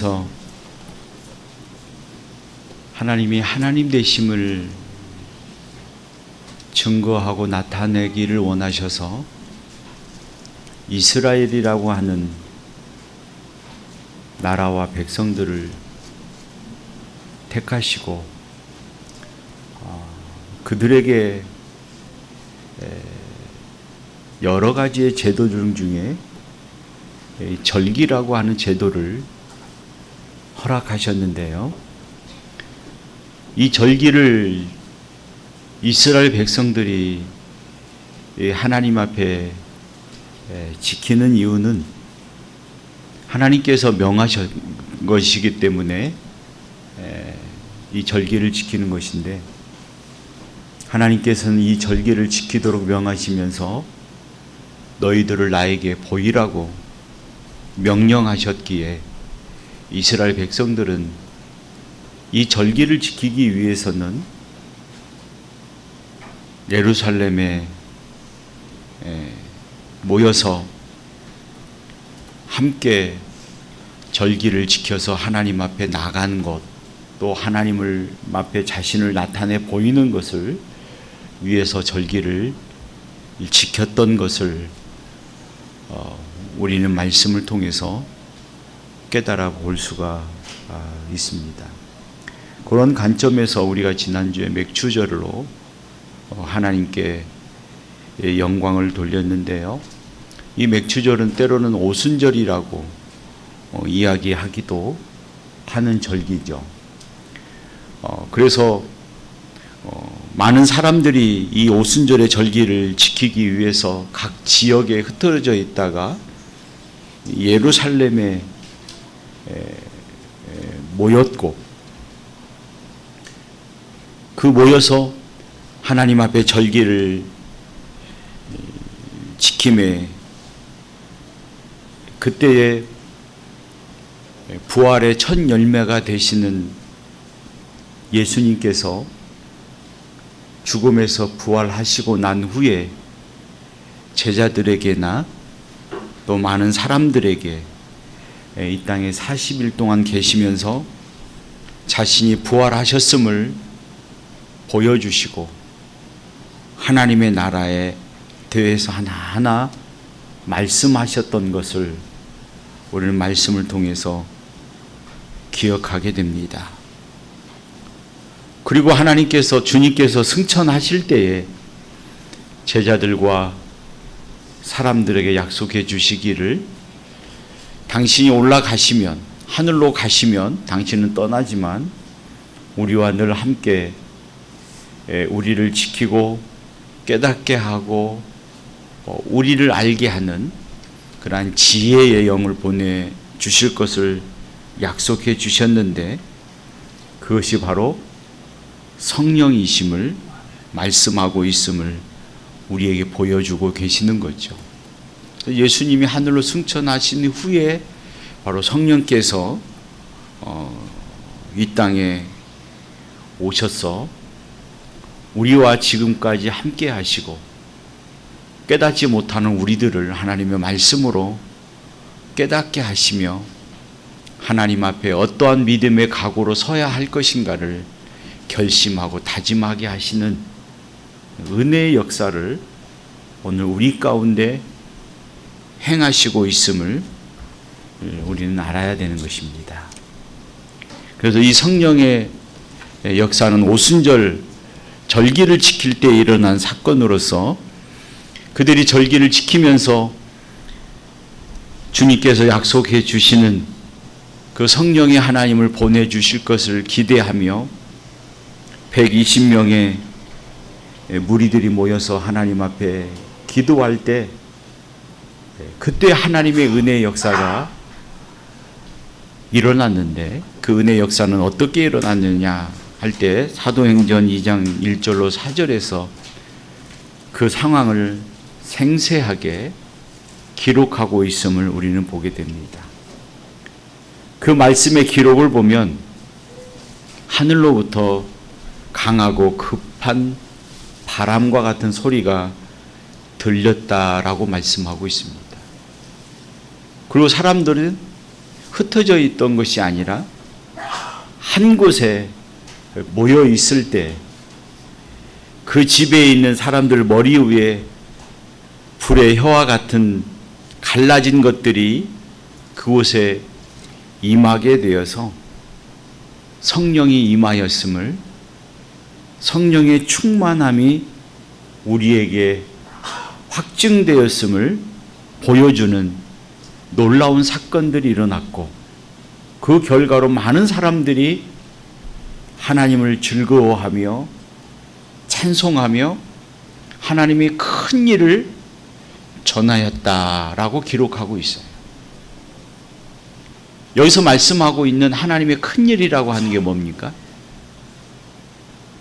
그래서 하나님이 하나님 되심을 증거하고 나타내기를 원하셔서 이스라엘이라고 하는 나라와 백성들을 택하시고 그들에게 여러 가지의 제도들 중에 절기라고 하는 제도를 허락하셨는데요. 이 절기를 이스라엘 백성들이 하나님 앞에 지키는 이유는 하나님께서 명하신 것이기 때문에 이 절기를 지키는 것인데, 하나님께서는 이 절기를 지키도록 명하시면서 너희들을 나에게 보이라고 명령하셨기에 이스라엘 백성들은 이 절기를 지키기 위해서는 예루살렘에 모여서 함께 절기를 지켜서 하나님 앞에 나가는 것, 또 하나님을 앞에 자신을 나타내 보이는 것을 위해서 절기를 지켰던 것을 우리는 말씀을 통해서 깨달아 볼 수가 있습니다. 그런 관점에서 우리가 지난주에 맥추절로 하나님께 영광을 돌렸는데요. 이 맥추절은 때로는 오순절이라고 이야기하기도 하는 절기죠. 그래서 많은 사람들이 이 오순절의 절기를 지키기 위해서 각 지역에 흩어져 있다가 예루살렘에 모였고, 그 모여서 하나님 앞에 절기를 지킴에 그때에 부활의 첫 열매가 되시는 예수님께서 죽음에서 부활하시고 난 후에 제자들에게나 또 많은 사람들에게 이 땅에 40일 동안 계시면서 자신이 부활하셨음을 보여주시고 하나님의 나라에 대해서 하나하나 말씀하셨던 것을 우리는 말씀을 통해서 기억하게 됩니다. 그리고 하나님께서, 주님께서 승천하실 때에 제자들과 사람들에게 약속해 주시기를, 당신이 올라가시면, 하늘로 가시면 당신은 떠나지만 우리와 늘 함께 우리를 지키고 깨닫게 하고 우리를 알게 하는 그러한 지혜의 영을 보내주실 것을 약속해 주셨는데, 그것이 바로 성령이심을 말씀하고 있음을 우리에게 보여주고 계시는 거죠. 예수님이 하늘로 승천하신 후에 바로 성령께서 이 땅에 오셔서 우리와 지금까지 함께 하시고 깨닫지 못하는 우리들을 하나님의 말씀으로 깨닫게 하시며 하나님 앞에 어떠한 믿음의 각오로 서야 할 것인가를 결심하고 다짐하게 하시는 은혜의 역사를 오늘 우리 가운데 행하시고 있음을 우리는 알아야 되는 것입니다. 그래서 이 성령의 역사는 오순절 절기를 지킬 때 일어난 사건으로서 그들이 절기를 지키면서 주님께서 약속해 주시는 그 성령의 하나님을 보내주실 것을 기대하며 120명의 무리들이 모여서 하나님 앞에 기도할 때, 그때 하나님의 은혜의 역사가 일어났는데, 그 은혜의 역사는 어떻게 일어났느냐 할 때 사도행전 2장 1절로 4절에서 그 상황을 생생하게 기록하고 있음을 우리는 보게 됩니다. 그 말씀의 기록을 보면 하늘로부터 강하고 급한 바람과 같은 소리가 들렸다라고 말씀하고 있습니다. 그리고 사람들은 흩어져 있던 것이 아니라 한 곳에 모여 있을 때 그 집에 있는 사람들 머리 위에 불의 혀와 같은 갈라진 것들이 그곳에 임하게 되어서 성령이 임하였음을, 성령의 충만함이 우리에게 확증되었음을 보여주는 놀라운 사건들이 일어났고, 그 결과로 많은 사람들이 하나님을 즐거워하며 찬송하며 하나님이 큰 일을 전하였다라고 기록하고 있어요. 여기서 말씀하고 있는 하나님의 큰 일이라고 하는 게 뭡니까?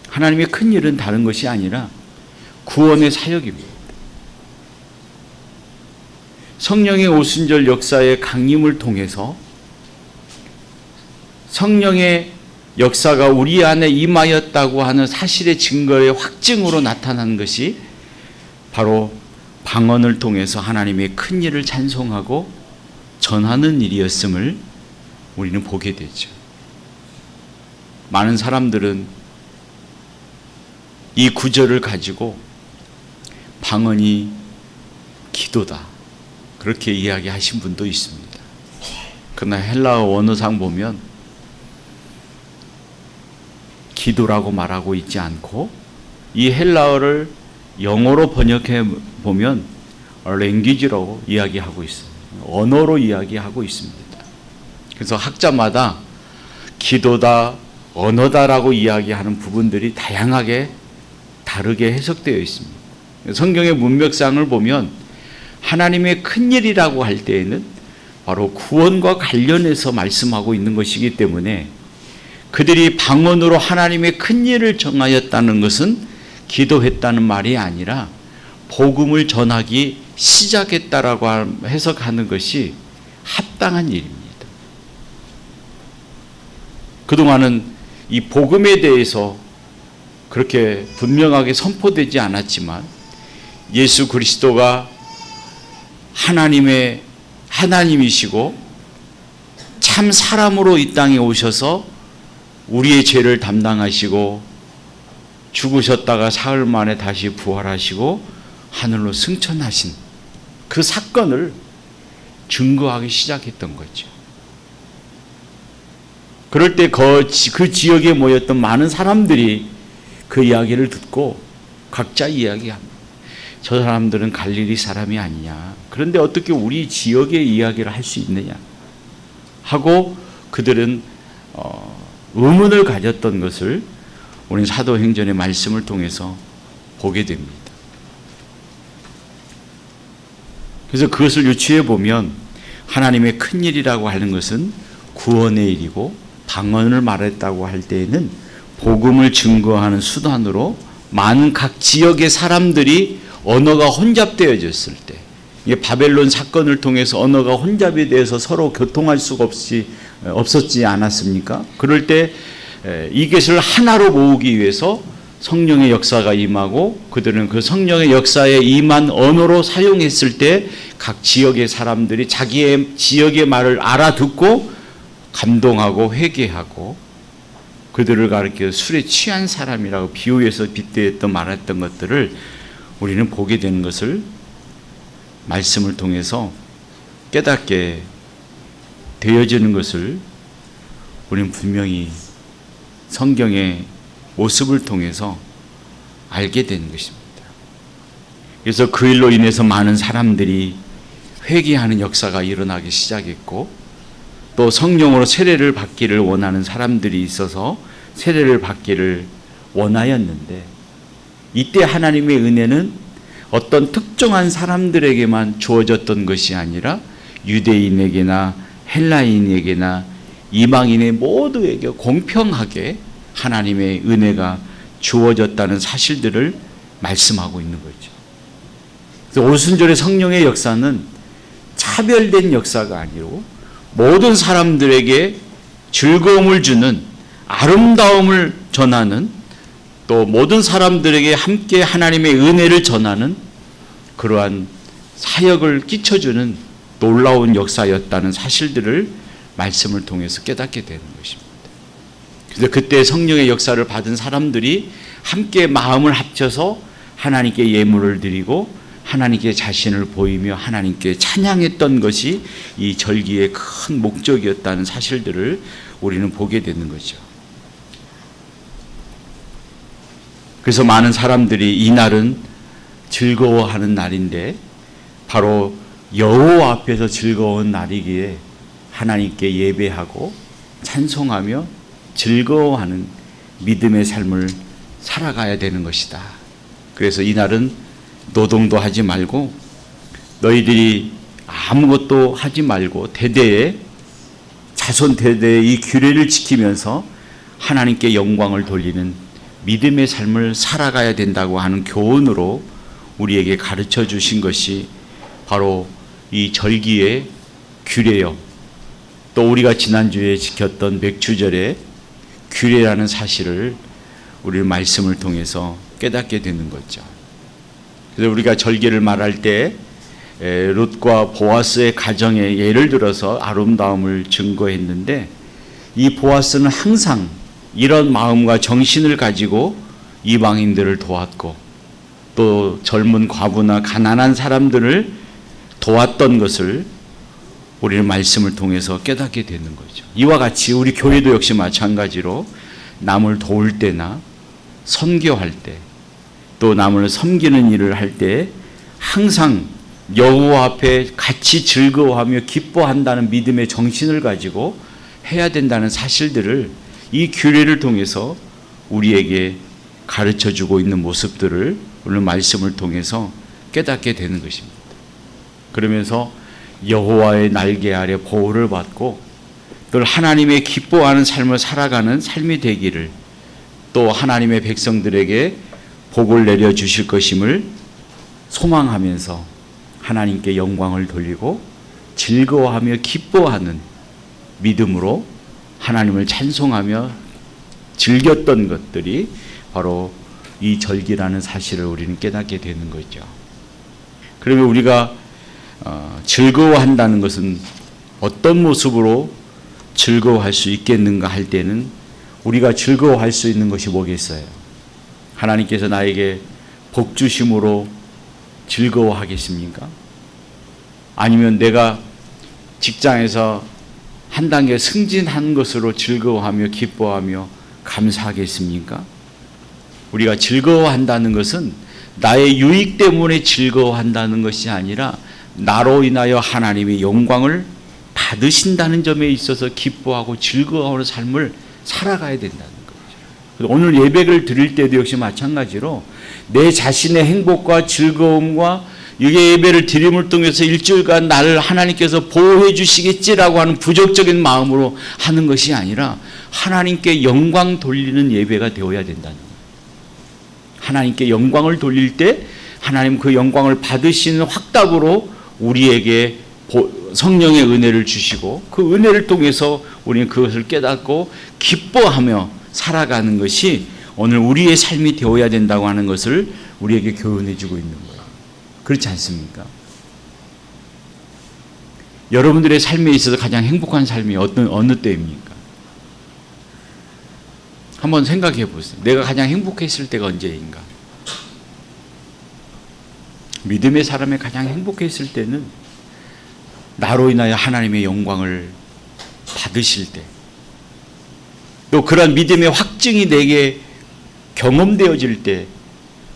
하나님의 큰 일은 다른 것이 아니라 구원의 사역입니다. 성령의 오순절 역사의 강림을 통해서 성령의 역사가 우리 안에 임하였다고 하는 사실의 증거의 확증으로 나타난 것이 바로 방언을 통해서 하나님의 큰 일을 찬송하고 전하는 일이었음을 우리는 보게 되죠. 많은 사람들은 이 구절을 가지고 방언이 기도다, 그렇게 이야기하신 분도 있습니다. 그러나 헬라어 원어상 보면 기도라고 말하고 있지 않고 이 헬라어를 영어로 번역해 보면 language라고 이야기하고 있습니다. 언어로 이야기하고 있습니다. 그래서 학자마다 기도다, 언어다라고 이야기하는 부분들이 다양하게 다르게 해석되어 있습니다. 성경의 문맥상을 보면 하나님의 큰 일이라고 할 때에는 바로 구원과 관련해서 말씀하고 있는 것이기 때문에 그들이 방언으로 하나님의 큰 일을 정하였다는 것은 기도했다는 말이 아니라 복음을 전하기 시작했다라고 해석하는 것이 합당한 일입니다. 그동안은 이 복음에 대해서 그렇게 분명하게 선포되지 않았지만 예수 그리스도가 하나님이시고 참 사람으로 이 땅에 오셔서 우리의 죄를 담당하시고 죽으셨다가 사흘 만에 다시 부활하시고 하늘로 승천하신 그 사건을 증거하기 시작했던 거죠. 그럴 때 그 지역에 모였던 많은 사람들이 그 이야기를 듣고 각자 이야기합니다. 저 사람들은 갈릴리 사람이 아니냐, 그런데 어떻게 우리 지역의 이야기를 할 수 있느냐 하고 그들은 의문을 가졌던 것을 우리는 사도행전의 말씀을 통해서 보게 됩니다. 그래서 그것을 유추해 보면 하나님의 큰 일이라고 하는 것은 구원의 일이고, 방언을 말했다고 할 때에는 복음을 증거하는 수단으로 많은 각 지역의 사람들이 언어가 혼잡되어졌을 때, 이게 바벨론 사건을 통해서 언어가 혼잡이 되어서 서로 교통할 수가 없었지 않았습니까? 그럴 때 이것을 하나로 모으기 위해서 성령의 역사가 임하고, 그들은 그 성령의 역사에 임한 언어로 사용했을 때 각 지역의 사람들이 자기의 지역의 말을 알아듣고 감동하고 회개하고, 그들을 가리켜 술에 취한 사람이라고 비유해서 빗대었던 말했던 것들을 우리는 보게 되는 것을 말씀을 통해서 깨닫게 되어지는 것을 우리는 분명히 성경의 모습을 통해서 알게 되는 것입니다. 그래서 그 일로 인해서 많은 사람들이 회개하는 역사가 일어나기 시작했고, 또 성령으로 세례를 받기를 원하는 사람들이 있어서 세례를 받기를 원하였는데, 이때 하나님의 은혜는 어떤 특정한 사람들에게만 주어졌던 것이 아니라 유대인에게나 헬라인에게나 이방인의 모두에게 공평하게 하나님의 은혜가 주어졌다는 사실들을 말씀하고 있는 거죠. 그래서 오순절의 성령의 역사는 차별된 역사가 아니고 모든 사람들에게 즐거움을 주는, 아름다움을 전하는, 또 모든 사람들에게 함께 하나님의 은혜를 전하는 그러한 사역을 끼쳐주는 놀라운 역사였다는 사실들을 말씀을 통해서 깨닫게 되는 것입니다. 그래서 그때 성령의 역사를 받은 사람들이 함께 마음을 합쳐서 하나님께 예물을 드리고 하나님께 자신을 보이며 하나님께 찬양했던 것이 이 절기의 큰 목적이었다는 사실들을 우리는 보게 되는 거죠. 그래서 많은 사람들이 이 날은 즐거워하는 날인데 바로 여호와 앞에서 즐거운 날이기에 하나님께 예배하고 찬송하며 즐거워하는 믿음의 삶을 살아가야 되는 것이다. 그래서 이 날은 노동도 하지 말고 너희들이 아무것도 하지 말고 대대에 자손 대대의 이 규례를 지키면서 하나님께 영광을 돌리는 믿음의 삶을 살아가야 된다고 하는 교훈으로 우리에게 가르쳐 주신 것이 바로 이 절기의 규례요. 또 우리가 지난주에 지켰던 맥주절의 규례라는 사실을 우리 말씀을 통해서 깨닫게 되는 거죠. 그래서 우리가 절기를 말할 때 롯과 보아스의 가정의 예를 들어서 아름다움을 증거했는데 이 보아스는 항상 이런 마음과 정신을 가지고 이방인들을 도왔고 또 젊은 과부나 가난한 사람들을 도왔던 것을 우리는 말씀을 통해서 깨닫게 되는 거죠. 이와 같이 우리 교회도 역시 마찬가지로 남을 도울 때나 선교할 때 또 남을 섬기는 일을 할 때 항상 여호와 앞에 같이 즐거워하며 기뻐한다는 믿음의 정신을 가지고 해야 된다는 사실들을 이 규례를 통해서 우리에게 가르쳐주고 있는 모습들을 오늘 말씀을 통해서 깨닫게 되는 것입니다. 그러면서 여호와의 날개 아래 보호를 받고 늘 하나님의 기뻐하는 삶을 살아가는 삶이 되기를 또 하나님의 백성들에게 복을 내려주실 것임을 소망하면서 하나님께 영광을 돌리고 즐거워하며 기뻐하는 믿음으로 하나님을 찬송하며 즐겼던 것들이 바로 이 절기라는 사실을 우리는 깨닫게 되는 거죠. 그러면 우리가 즐거워한다는 것은 어떤 모습으로 즐거워할 수 있겠는가 할 때는 우리가 즐거워할 수 있는 것이 뭐겠어요? 하나님께서 나에게 복 주심으로 즐거워하겠습니까? 아니면 내가 직장에서 한 단계 승진한 것으로 즐거워하며 기뻐하며 감사하겠습니까? 우리가 즐거워한다는 것은 나의 유익 때문에 즐거워한다는 것이 아니라 나로 인하여 하나님의 영광을 받으신다는 점에 있어서 기뻐하고 즐거워하는 삶을 살아가야 된다는 거죠. 오늘 예배를 드릴 때도 역시 마찬가지로 내 자신의 행복과 즐거움과 이게 예배를 드림을 통해서 일주일간 나를 하나님께서 보호해 주시겠지라고 하는 부정적인 마음으로 하는 것이 아니라 하나님께 영광 돌리는 예배가 되어야 된다는 거예요. 하나님께 영광을 돌릴 때 하나님 그 영광을 받으시는 확답으로 우리에게 성령의 은혜를 주시고 그 은혜를 통해서 우리는 그것을 깨닫고 기뻐하며 살아가는 것이 오늘 우리의 삶이 되어야 된다고 하는 것을 우리에게 교훈해 주고 있는 거예요. 그렇지 않습니까? 여러분들의 삶에 있어서 가장 행복한 삶이 어느 때입니까? 한번 생각해 보세요. 내가 가장 행복했을 때가 언제인가? 믿음의 사람이 가장 행복했을 때는 나로 인하여 하나님의 영광을 받으실 때, 또 그런 믿음의 확증이 내게 경험되어질 때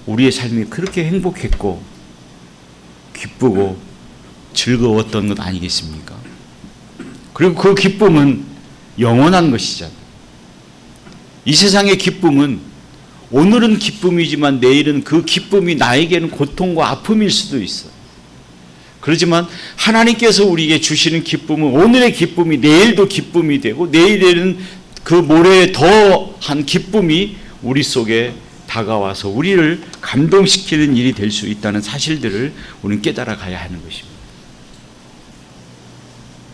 우리의 삶이 그렇게 행복했고 기쁘고 즐거웠던 것 아니겠습니까? 그리고 그 기쁨은 영원한 것이잖아요. 이 세상의 기쁨은 오늘은 기쁨이지만 내일은 그 기쁨이 나에게는 고통과 아픔일 수도 있어요. 그렇지만 하나님께서 우리에게 주시는 기쁨은 오늘의 기쁨이 내일도 기쁨이 되고 내일에는 그 모레에 더한 기쁨이 우리 속에 다가와서 우리를 감동시키는 일이 될 수 있다는 사실들을 우리는 깨달아 가야 하는 것입니다.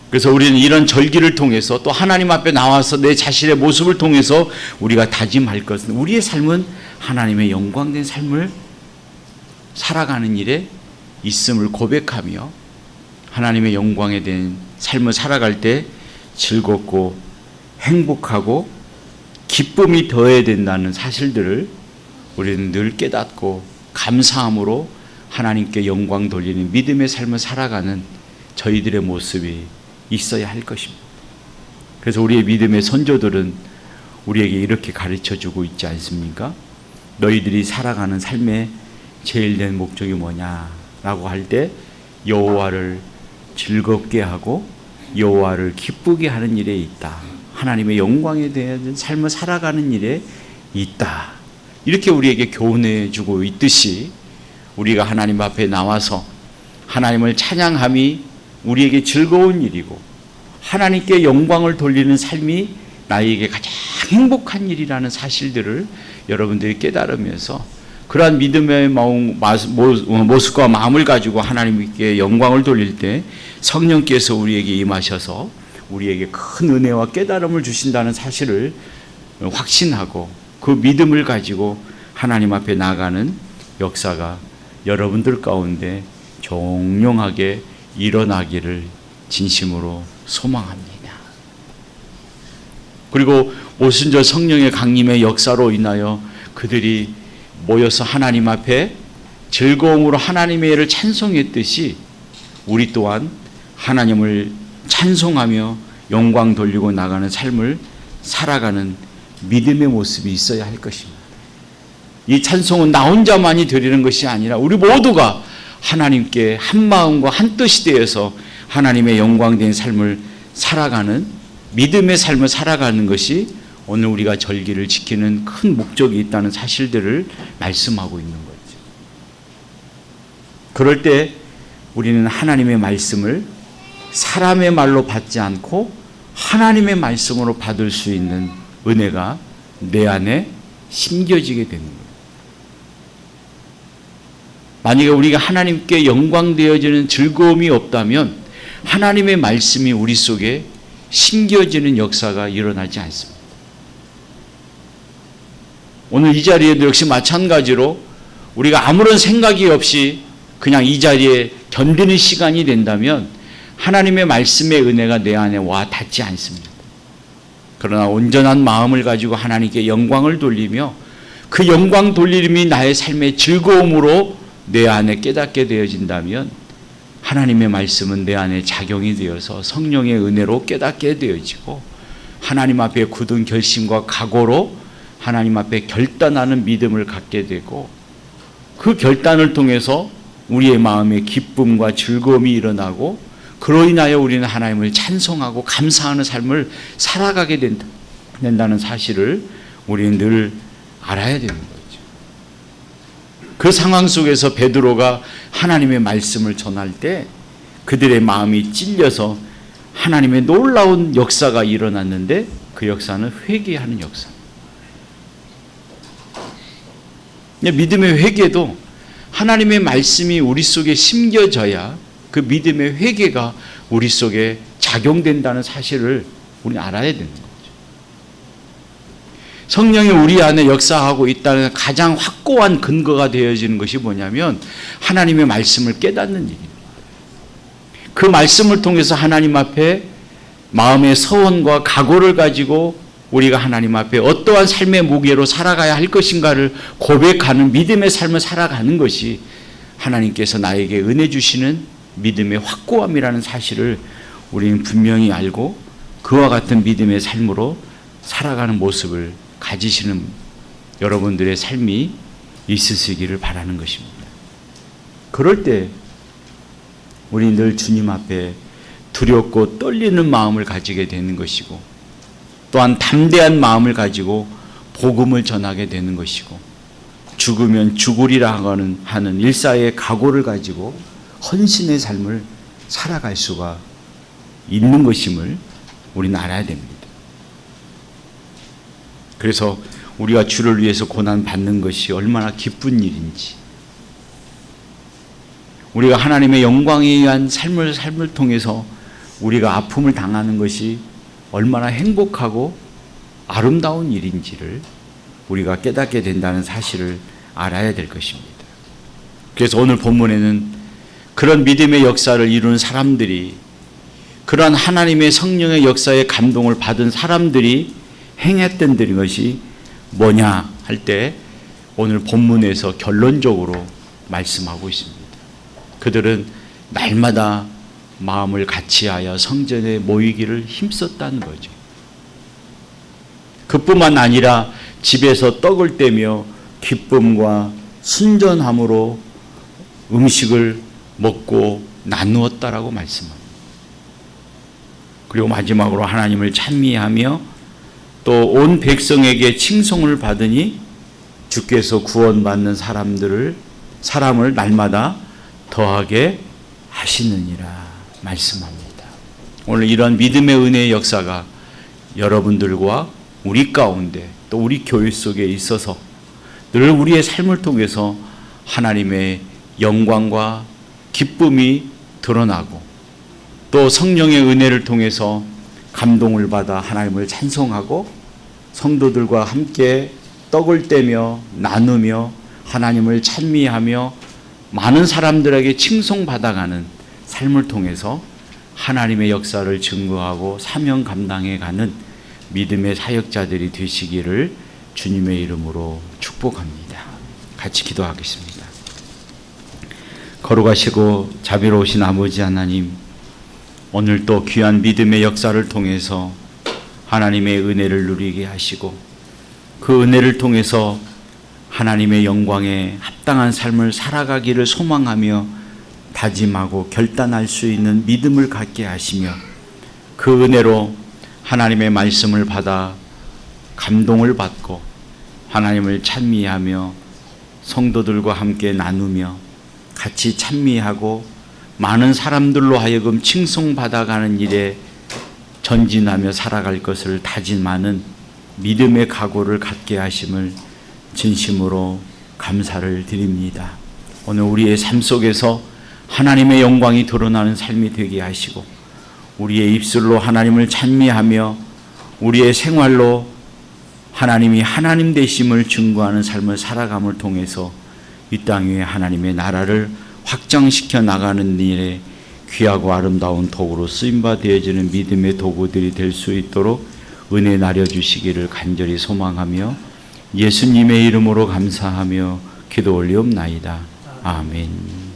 그래서 우리는 이런 절기를 통해서 또 하나님 앞에 나와서 내 자신의 모습을 통해서 우리가 다짐할 것은 우리의 삶은 하나님의 영광된 삶을 살아가는 일에 있음을 고백하며 하나님의 영광에 대한 삶을 살아갈 때 즐겁고 행복하고 기쁨이 더해야 된다는 사실들을 우리는 늘 깨닫고 감사함으로 하나님께 영광 돌리는 믿음의 삶을 살아가는 저희들의 모습이 있어야 할 것입니다. 그래서 우리의 믿음의 선조들은 우리에게 이렇게 가르쳐주고 있지 않습니까? 너희들이 살아가는 삶의 제일 된 목적이 뭐냐라고 할 때 여호와를 즐겁게 하고 여호와를 기쁘게 하는 일에 있다. 하나님의 영광에 대한 삶을 살아가는 일에 있다. 이렇게 우리에게 교훈해 주고 있듯이 우리가 하나님 앞에 나와서 하나님을 찬양함이 우리에게 즐거운 일이고 하나님께 영광을 돌리는 삶이 나에게 가장 행복한 일이라는 사실들을 여러분들이 깨달으면서 그러한 믿음의 모습과 마음을 가지고 하나님께 영광을 돌릴 때 성령께서 우리에게 임하셔서 우리에게 큰 은혜와 깨달음을 주신다는 사실을 확신하고 그 믿음을 가지고 하나님 앞에 나가는 역사가 여러분들 가운데 종용하게 일어나기를 진심으로 소망합니다. 그리고 오순절 성령의 강림의 역사로 인하여 그들이 모여서 하나님 앞에 즐거움으로 하나님의 일을 찬송했듯이 우리 또한 하나님을 찬송하며 영광 돌리고 나가는 삶을 살아가는 믿음의 모습이 있어야 할 것입니다. 이 찬송은 나 혼자만이 드리는 것이 아니라 우리 모두가 하나님께 한 마음과 한 뜻이 되어서 하나님의 영광된 삶을 살아가는 믿음의 삶을 살아가는 것이 오늘 우리가 절기를 지키는 큰 목적이 있다는 사실들을 말씀하고 있는 거죠. 그럴 때 우리는 하나님의 말씀을 사람의 말로 받지 않고 하나님의 말씀으로 받을 수 있는 은혜가 내 안에 심겨지게 되는 거예요. 만약에 우리가 하나님께 영광되어지는 즐거움이 없다면 하나님의 말씀이 우리 속에 심겨지는 역사가 일어나지 않습니다. 오늘 이 자리에도 역시 마찬가지로 우리가 아무런 생각이 없이 그냥 이 자리에 견디는 시간이 된다면 하나님의 말씀의 은혜가 내 안에 와 닿지 않습니다. 그러나 온전한 마음을 가지고 하나님께 영광을 돌리며 그 영광 돌림이 나의 삶의 즐거움으로 내 안에 깨닫게 되어진다면 하나님의 말씀은 내 안에 작용이 되어서 성령의 은혜로 깨닫게 되어지고 하나님 앞에 굳은 결심과 각오로 하나님 앞에 결단하는 믿음을 갖게 되고 그 결단을 통해서 우리의 마음에 기쁨과 즐거움이 일어나고 그로 인하여 우리는 하나님을 찬송하고 감사하는 삶을 살아가게 된다는 사실을 우리는 늘 알아야 되는 거죠. 그 상황 속에서 베드로가 하나님의 말씀을 전할 때 그들의 마음이 찔려서 하나님의 놀라운 역사가 일어났는데 그 역사는 회개하는 역사입니다. 믿음의 회개도 하나님의 말씀이 우리 속에 심겨져야 그 믿음의 회개가 우리 속에 작용된다는 사실을 우리는 알아야 되는 거죠. 성령이 우리 안에 역사하고 있다는 가장 확고한 근거가 되어지는 것이 뭐냐면 하나님의 말씀을 깨닫는 일입니다. 그 말씀을 통해서 하나님 앞에 마음의 서원과 각오를 가지고 우리가 하나님 앞에 어떠한 삶의 무게로 살아가야 할 것인가를 고백하는 믿음의 삶을 살아가는 것이 하나님께서 나에게 은혜 주시는 믿음의 확고함이라는 사실을 우리는 분명히 알고 그와 같은 믿음의 삶으로 살아가는 모습을 가지시는 여러분들의 삶이 있으시기를 바라는 것입니다. 그럴 때 우리 늘 주님 앞에 두렵고 떨리는 마음을 가지게 되는 것이고 또한 담대한 마음을 가지고 복음을 전하게 되는 것이고 죽으면 죽으리라 하는 일사의 각오를 가지고 헌신의 삶을 살아갈 수가 있는 것임을 우리는 알아야 됩니다. 그래서 우리가 주를 위해서 고난받는 것이 얼마나 기쁜 일인지 우리가 하나님의 영광에 의한 삶을 통해서 우리가 아픔을 당하는 것이 얼마나 행복하고 아름다운 일인지를 우리가 깨닫게 된다는 사실을 알아야 될 것입니다. 그래서 오늘 본문에는 그런 믿음의 역사를 이루는 사람들이 그러한 하나님의 성령의 역사에 감동을 받은 사람들이 행했던 것이 뭐냐 할 때 오늘 본문에서 결론적으로 말씀하고 있습니다. 그들은 날마다 마음을 같이하여 성전에 모이기를 힘썼다는 거죠. 그뿐만 아니라 집에서 떡을 떼며 기쁨과 순전함으로 음식을 먹고 나누었다라고 말씀합니다. 그리고 마지막으로 하나님을 찬미하며 또 온 백성에게 칭송을 받으니 주께서 구원받는 사람을 날마다 더하게 하시느니라 말씀합니다. 오늘 이런 믿음의 은혜의 역사가 여러분들과 우리 가운데 또 우리 교회 속에 있어서 늘 우리의 삶을 통해서 하나님의 영광과 기쁨이 드러나고 또 성령의 은혜를 통해서 감동을 받아 하나님을 찬송하고 성도들과 함께 떡을 떼며 나누며 하나님을 찬미하며 많은 사람들에게 칭송받아가는 삶을 통해서 하나님의 역사를 증거하고 사명 감당해가는 믿음의 사역자들이 되시기를 주님의 이름으로 축복합니다. 같이 기도하겠습니다. 거룩하시고 자비로우신 아버지 하나님, 오늘 또 귀한 믿음의 역사를 통해서 하나님의 은혜를 누리게 하시고 그 은혜를 통해서 하나님의 영광에 합당한 삶을 살아가기를 소망하며 다짐하고 결단할 수 있는 믿음을 갖게 하시며 그 은혜로 하나님의 말씀을 받아 감동을 받고 하나님을 찬미하며 성도들과 함께 나누며 같이 찬미하고 많은 사람들로 하여금 칭송받아가는 일에 전진하며 살아갈 것을 다짐하는 믿음의 각오를 갖게 하심을 진심으로 감사를 드립니다. 오늘 우리의 삶 속에서 하나님의 영광이 드러나는 삶이 되게 하시고 우리의 입술로 하나님을 찬미하며 우리의 생활로 하나님이 하나님 되심을 증거하는 삶을 살아감을 통해서 이 땅 위에 하나님의 나라를 확장시켜 나가는 일에 귀하고 아름다운 도구로 쓰임바 되어지는 믿음의 도구들이 될 수 있도록 은혜 나려주시기를 간절히 소망하며 예수님의 이름으로 감사하며 기도 올리옵나이다. 아멘.